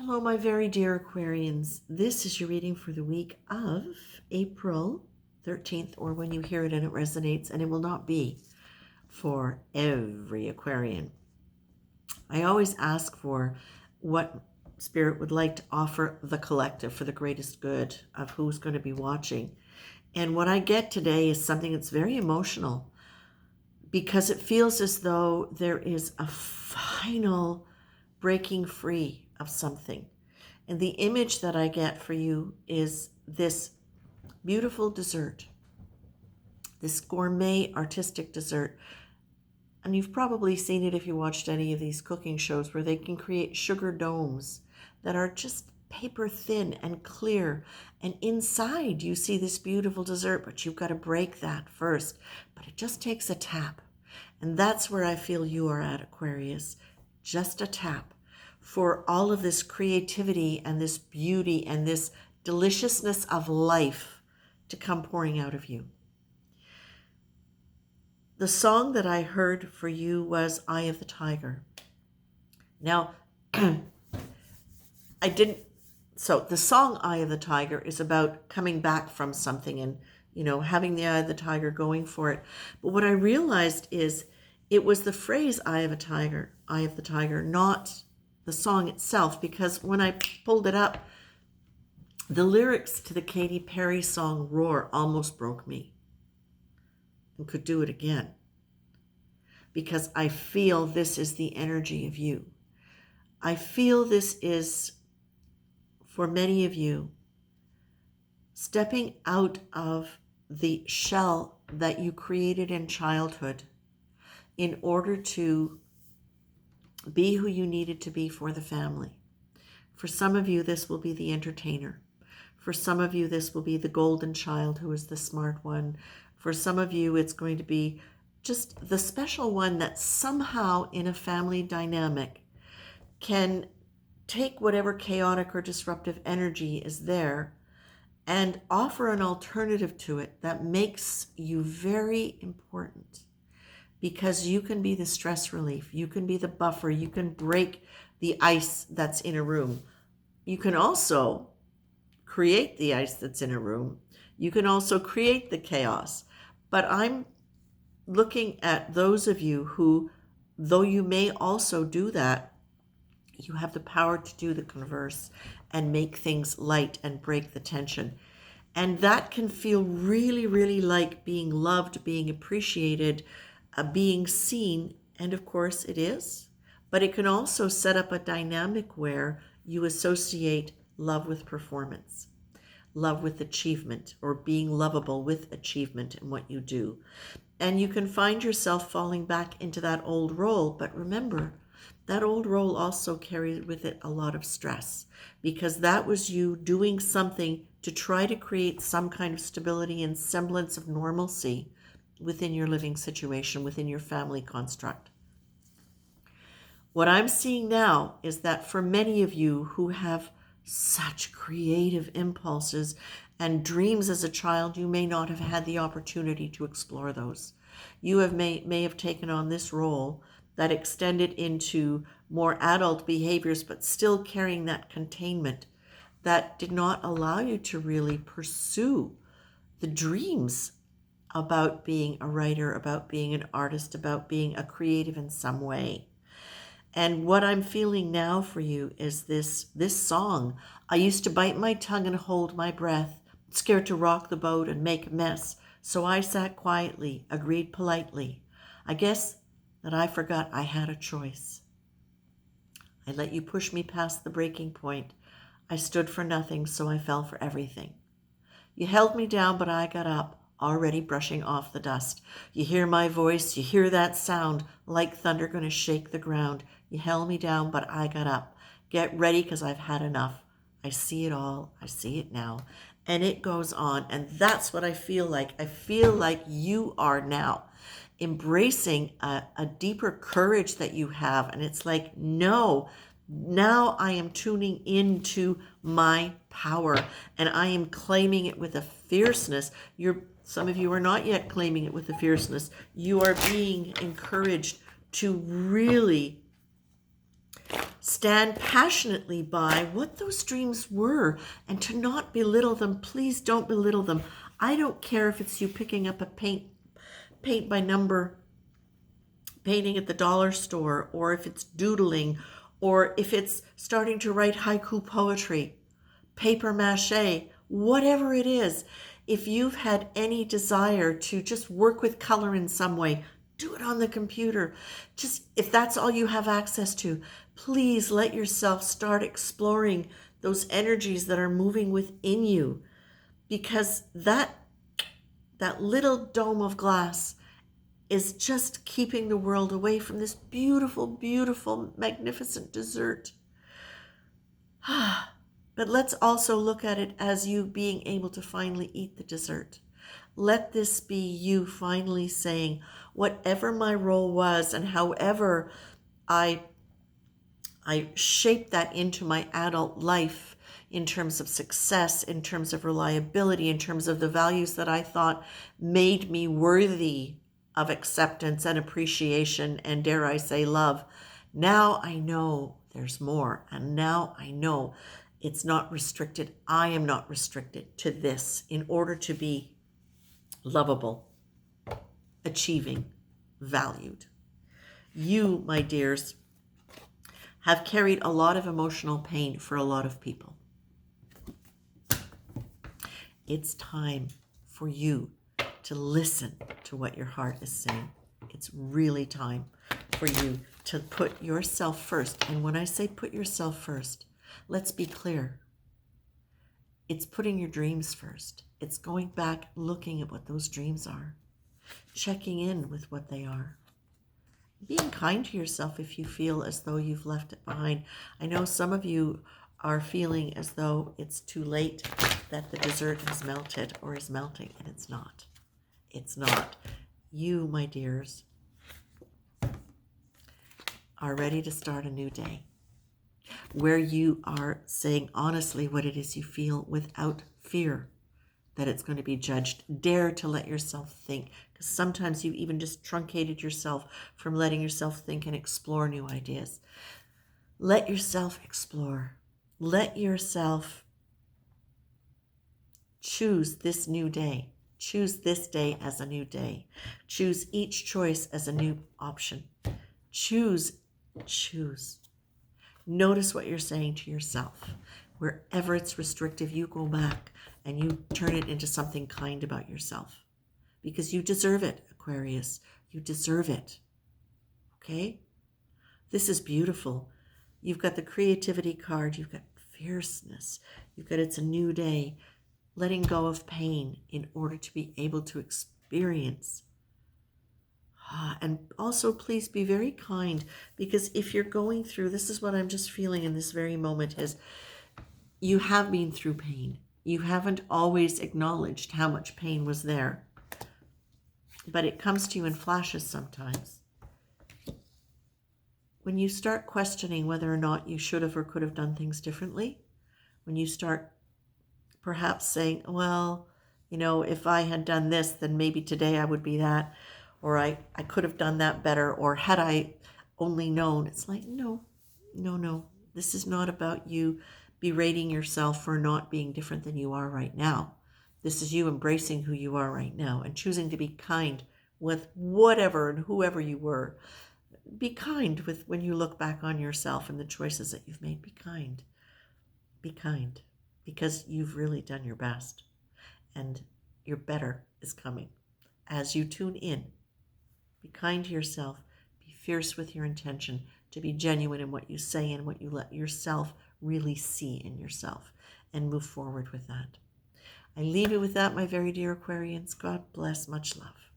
Hello, my very dear Aquarians. This is your reading for the week of April 13th, or when you hear it and it resonates, and it will not be for every Aquarian. I always ask for what Spirit would like to offer the collective for the greatest good of who's going to be watching. And what I get today is something that's very emotional because it feels as though there is a final breaking free of something. And the image that I get for you is this beautiful dessert, this gourmet artistic dessert. And you've probably seen it if you watched any of these cooking shows where they can create sugar domes that are just paper thin and clear. And inside you see this beautiful dessert, but you've got to break that first. But it just takes a tap. And that's where I feel you are at, Aquarius. Just a tap for all of this creativity and this beauty and this deliciousness of life to come pouring out of you. The song that I heard for you was Eye of the Tiger. Now, the song Eye of the Tiger is about coming back from something and, having the eye of the tiger going for it. But what I realized is it was the phrase Eye of the Tiger, not the song itself, because when I pulled it up, the lyrics to the Katy Perry song Roar almost broke me and could do it again, because I feel this is the energy of you. I feel this is, for many of you, stepping out of the shell that you created in childhood in order to be who you needed to be for the family. For some of you, this will be the entertainer. For some of you, this will be the golden child who is the smart one. For some of you, it's going to be just the special one that somehow in a family dynamic can take whatever chaotic or disruptive energy is there and offer an alternative to it that makes you very important. Because you can be the stress relief, you can be the buffer, you can break the ice that's in a room. You can also create the ice that's in a room. You can also create the chaos. But I'm looking at those of you who, though you may also do that, you have the power to do the converse and make things light and break the tension. And that can feel really, really like being loved, being appreciated, being seen, and of course it is, but it can also set up a dynamic where you associate love with performance, love with achievement, or being lovable with achievement in what you do. And you can find yourself falling back into that old role, but remember, that old role also carried with it a lot of stress, because that was you doing something to try to create some kind of stability and semblance of normalcy within your living situation, within your family construct. What I'm seeing now is that for many of you who have such creative impulses and dreams as a child, you may not have had the opportunity to explore those. You may have taken on this role that extended into more adult behaviors, but still carrying that containment that did not allow you to really pursue the dreams about being a writer, about being an artist, about being a creative in some way. And what I'm feeling now for you is this song. I used to bite my tongue and hold my breath, scared to rock the boat and make a mess. So I sat quietly, agreed politely. I guess that I forgot I had a choice. I let you push me past the breaking point. I stood for nothing, so I fell for everything. You held me down, but I got up, already brushing off the dust. You hear my voice, you hear that sound, like thunder gonna shake the ground. You held me down, but I got up. Get ready, 'cause I've had enough. I see it all, I see it now. And it goes on, and that's what I feel like. I feel like you are now embracing a deeper courage that you have, and it's like, no, now I am tuning into my power, and I am claiming it with a fierceness. Some of you are not yet claiming it with a fierceness. You are being encouraged to really Stand passionately by what those dreams were and to not belittle them. Please don't belittle them. I don't care if it's you picking up a paint by number painting at the dollar store, or if it's doodling, or if it's starting to write haiku poetry, paper mache, whatever it is. If you've had any desire to just work with color in some way, do it on the computer. Just if that's all you have access to, please let yourself start exploring those energies that are moving within you, because that little dome of glass is just keeping the world away from this beautiful, beautiful, magnificent dessert. But let's also look at it as you being able to finally eat the dessert. Let this be you finally saying, whatever my role was and however I shaped that into my adult life in terms of success, in terms of reliability, in terms of the values that I thought made me worthy of acceptance and appreciation and, dare I say, love. Now I know there's more, and now I know it's not restricted. I am not restricted to this in order to be lovable, achieving, valued. You, my dears, have carried a lot of emotional pain for a lot of people. It's time for you to listen to what your heart is saying. It's really time for you to put yourself first. And when I say put yourself first, let's be clear. It's putting your dreams first. It's going back, looking at what those dreams are, checking in with what they are. Being kind to yourself if you feel as though you've left it behind. I know some of you are feeling as though it's too late, that the dessert has melted or is melting, and it's not. It's not. You, my dears, are ready to start a new day where you are saying honestly what it is you feel without fear that it's going to be judged. Dare to let yourself think, because sometimes you even just truncated yourself from letting yourself think and explore new ideas. Let yourself explore. Let yourself choose this new day. Choose this day as a new day. Choose each choice as a new option. Choose. Notice what you're saying to yourself. Wherever it's restrictive, you go back and you turn it into something kind about yourself. Because you deserve it, Aquarius. You deserve it. Okay? This is beautiful. You've got the creativity card. You've got fierceness. You've got it's a new day. Letting go of pain in order to be able to experience. And also, please be very kind, because if you're going through, this is what I'm just feeling in this very moment, is you have been through pain. You haven't always acknowledged how much pain was there, but it comes to you in flashes sometimes. When you start questioning whether or not you should have or could have done things differently, when you start perhaps saying, well, if I had done this, then maybe today I would be that, or I could have done that better, or had I only known. It's like, no. This is not about you berating yourself for not being different than you are right now. This is you embracing who you are right now and choosing to be kind with whatever and whoever you were. Be kind with when you look back on yourself and the choices that you've made. Be kind. Be kind, because you've really done your best, and your better is coming as you tune in. Be kind to yourself. Be fierce with your intention to be genuine in what you say and what you let yourself really see in yourself, and move forward with that. I leave you with that, my very dear Aquarians. God bless. Much love.